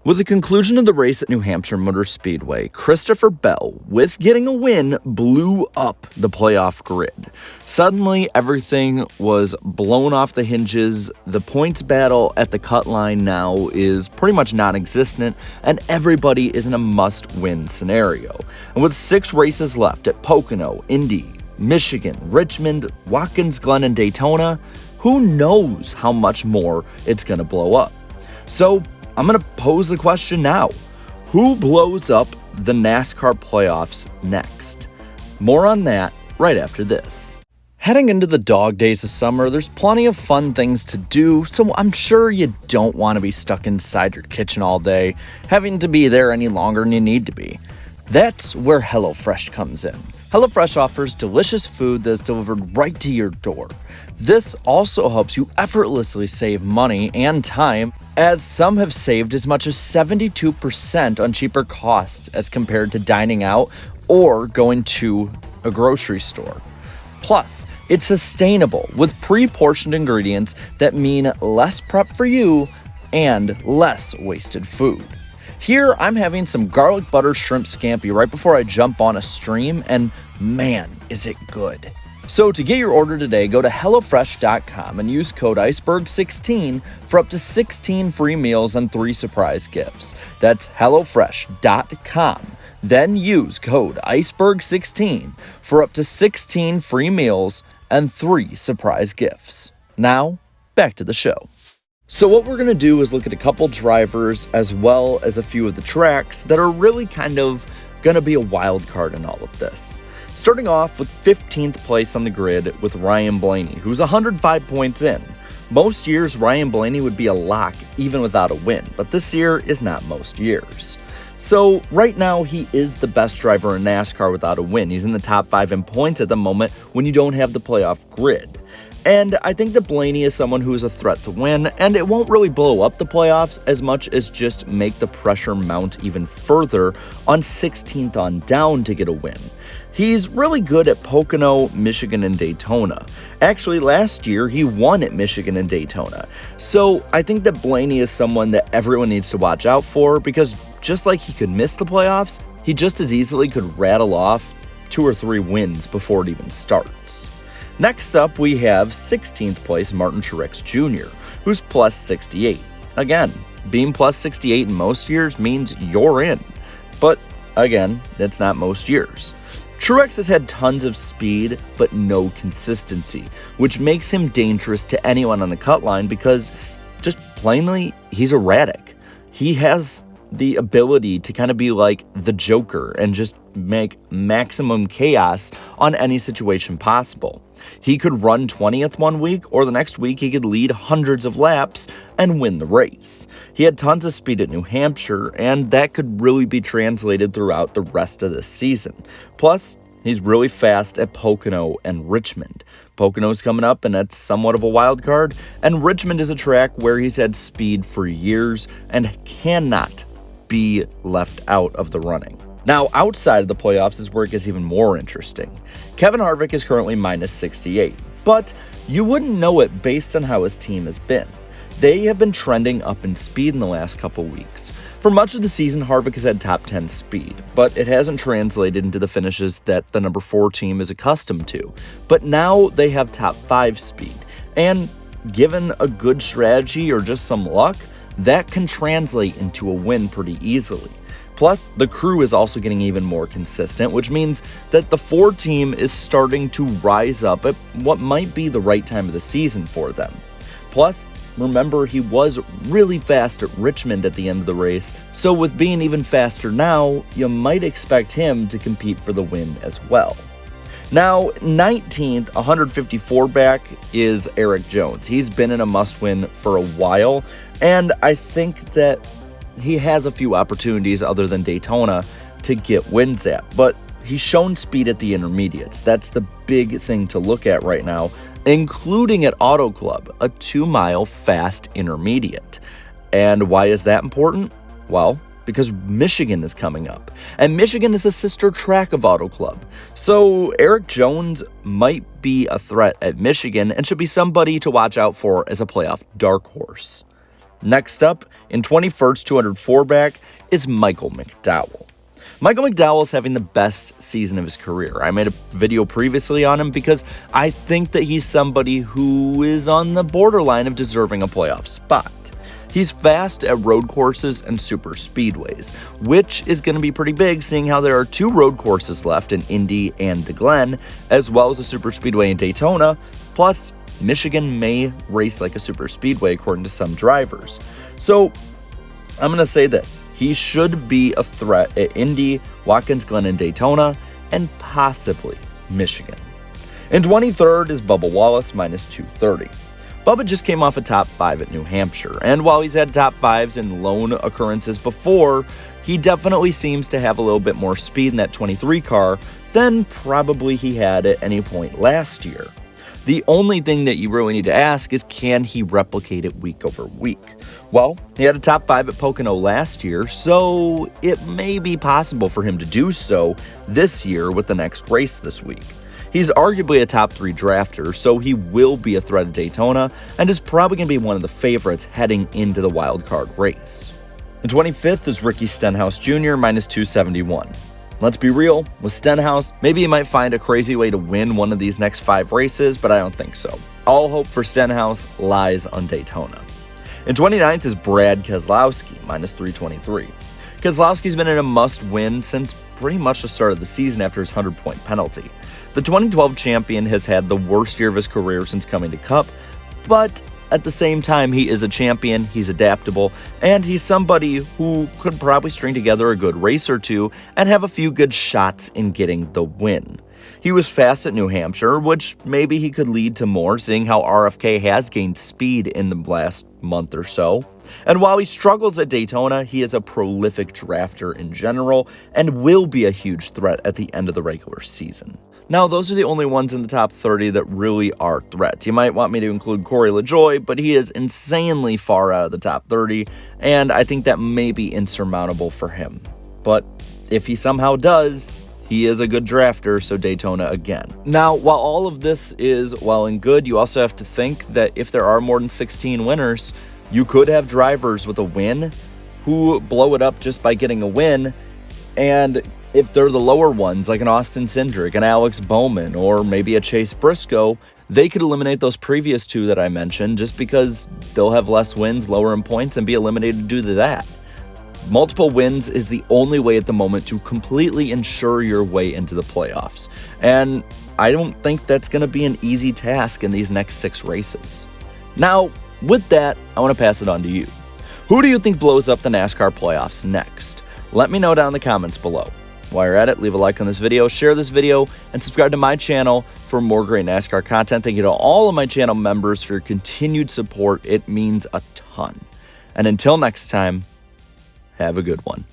With the conclusion of the race at New Hampshire Motor Speedway, Christopher Bell, with getting a win, blew up the playoff grid. Suddenly, everything was blown off the hinges. The points battle at the cut line now is pretty much non-existent, and everybody is in a must-win scenario. And with 6 races left at Pocono, Indy, Michigan, Richmond, Watkins Glen, and Daytona, who knows how much more it's going to blow up. So, I'm going to pose the question now. Who blows up the NASCAR playoffs next? More on that right after this. Heading into the dog days of summer, there's plenty of fun things to do, so I'm sure you don't want to be stuck inside your kitchen all day, having to be there any longer than you need to be. That's where HelloFresh comes in. HelloFresh offers delicious food that's delivered right to your door. This also helps you effortlessly save money and time, as some have saved as much as 72% on cheaper costs as compared to dining out or going to a grocery store. Plus, it's sustainable with pre-portioned ingredients that mean less prep for you and less wasted food. Here, I'm having some garlic butter shrimp scampi right before I jump on a stream, and man, is it good. So to get your order today, go to HelloFresh.com and use code Iceberg16 for up to 16 free meals and 3 surprise gifts. That's HelloFresh.com. Then use code Iceberg16 for up to 16 free meals and 3 surprise gifts. Now, back to the show. So what we're going to do is look at a couple drivers as well as a few of the tracks that are really kind of going to be a wild card in all of this. Starting off with 15th place on the grid with Ryan Blaney, who's 105 points in. Most years, Ryan Blaney would be a lock even without a win, but this year is not most years. So right now, he is the best driver in NASCAR without a win. He's in the top 5 in points at the moment when you don't have the playoff grid. And I think that Blaney is someone who is a threat to win, and it won't really blow up the playoffs as much as just make the pressure mount even further on 16th on down to get a win. He's really good at Pocono, Michigan, and Daytona. Actually, last year, he won at Michigan and Daytona. So I think that Blaney is someone that everyone needs to watch out for, because just like he could miss the playoffs, he just as easily could rattle off 2 or 3 wins before it even starts. Next up, we have 16th place Martin Truex Jr., who's plus 68. Again, being plus 68 in most years means you're in. But again, that's not most years. Truex has had tons of speed, but no consistency, which makes him dangerous to anyone on the cut line because, just plainly, he's erratic. He has the ability to kind of be like the Joker and just make maximum chaos on any situation possible. He could run 20th one week, or the next week he could lead hundreds of laps and win the race. He had tons of speed at New Hampshire, and that could really be translated throughout the rest of this season. Plus, he's really fast at Pocono and Richmond. Pocono's coming up, and that's somewhat of a wild card, and Richmond is a track where he's had speed for years and cannot be left out of the running. Now, outside of the playoffs is where it gets even more interesting. Kevin Harvick is currently minus 68, but you wouldn't know it based on how his team has been. They have been trending up in speed in the last couple weeks. For much of the season, Harvick has had top 10 speed, but it hasn't translated into the finishes that the number 4 team is accustomed to. But now they have top 5 speed, and given a good strategy or just some luck, that can translate into a win pretty easily. Plus, the crew is also getting even more consistent, which means that the 4 team is starting to rise up at what might be the right time of the season for them. Plus, remember, he was really fast at Richmond at the end of the race, so with being even faster now, you might expect him to compete for the win as well. Now, 19th, 154 back, is Eric Jones. He's been in a must-win for a while, and I think that he has a few opportunities other than Daytona to get wins at, but he's shown speed at the intermediates. That's the big thing to look at right now, including at Auto Club, a 2-mile fast intermediate. And why is that important? Well, because Michigan is coming up, and Michigan is a sister track of Auto Club. So Eric Jones might be a threat at Michigan and should be somebody to watch out for as a playoff dark horse. Next up, in 21st 204 back, is Michael McDowell. Michael McDowell is having the best season of his career. I made a video previously on him because I think that he's somebody who is on the borderline of deserving a playoff spot. He's fast at road courses and super speedways, which is going to be pretty big seeing how there are 2 road courses left in Indy and the Glen, as well as a super speedway in Daytona, plus Michigan may race like a super speedway according to some drivers. So I'm going to say this. He should be a threat at Indy, Watkins Glen, and Daytona, and possibly Michigan. In 23rd is Bubba Wallace, minus 230. Bubba just came off a top 5 at New Hampshire, and while he's had top 5s in lone occurrences before, he definitely seems to have a little bit more speed in that 23 car than probably he had at any point last year. The only thing that you really need to ask is, can he replicate it week over week? Well, he had a top 5 at Pocono last year, so it may be possible for him to do so this year with the next race this week. He's arguably a top 3 drafter, so he will be a threat at Daytona and is probably going to be one of the favorites heading into the wildcard race. In 25th is Ricky Stenhouse Jr., minus 271. Let's be real, with Stenhouse, maybe he might find a crazy way to win one of these next 5 races, but I don't think so. All hope for Stenhouse lies on Daytona. In 29th is Brad Keselowski, minus 323. Keselowski's been in a must-win since pretty much the start of the season after his 100-point penalty. The 2012 champion has had the worst year of his career since coming to Cup, but at the same time, he is a champion, he's adaptable, and he's somebody who could probably string together a good race or two and have a few good shots in getting the win. He was fast at New Hampshire, which maybe he could lead to more, seeing how RFK has gained speed in the last month or so. And while he struggles at Daytona, he is a prolific drafter in general and will be a huge threat at the end of the regular season. Now, those are the only ones in the top 30 that really are threats. You might want me to include Corey LaJoie, but he is insanely far out of the top 30, and I think that may be insurmountable for him. But if he somehow does, he is a good drafter, so Daytona again. Now, while all of this is well and good, you also have to think that if there are more than 16 winners, you could have drivers with a win who blow it up just by getting a win, and if they're the lower ones, like an Austin Cindric, an Alex Bowman, or maybe a Chase Briscoe, they could eliminate those previous 2 that I mentioned just because they'll have less wins, lower in points, and be eliminated due to that. Multiple wins is the only way at the moment to completely ensure your way into the playoffs, and I don't think that's going to be an easy task in these next 6 races. Now, with that, I want to pass it on to you. Who do you think blows up the NASCAR playoffs next? Let me know down in the comments below. While you're at it, leave a like on this video, share this video, and subscribe to my channel for more great NASCAR content. Thank you to all of my channel members for your continued support. It means a ton. And until next time, have a good one.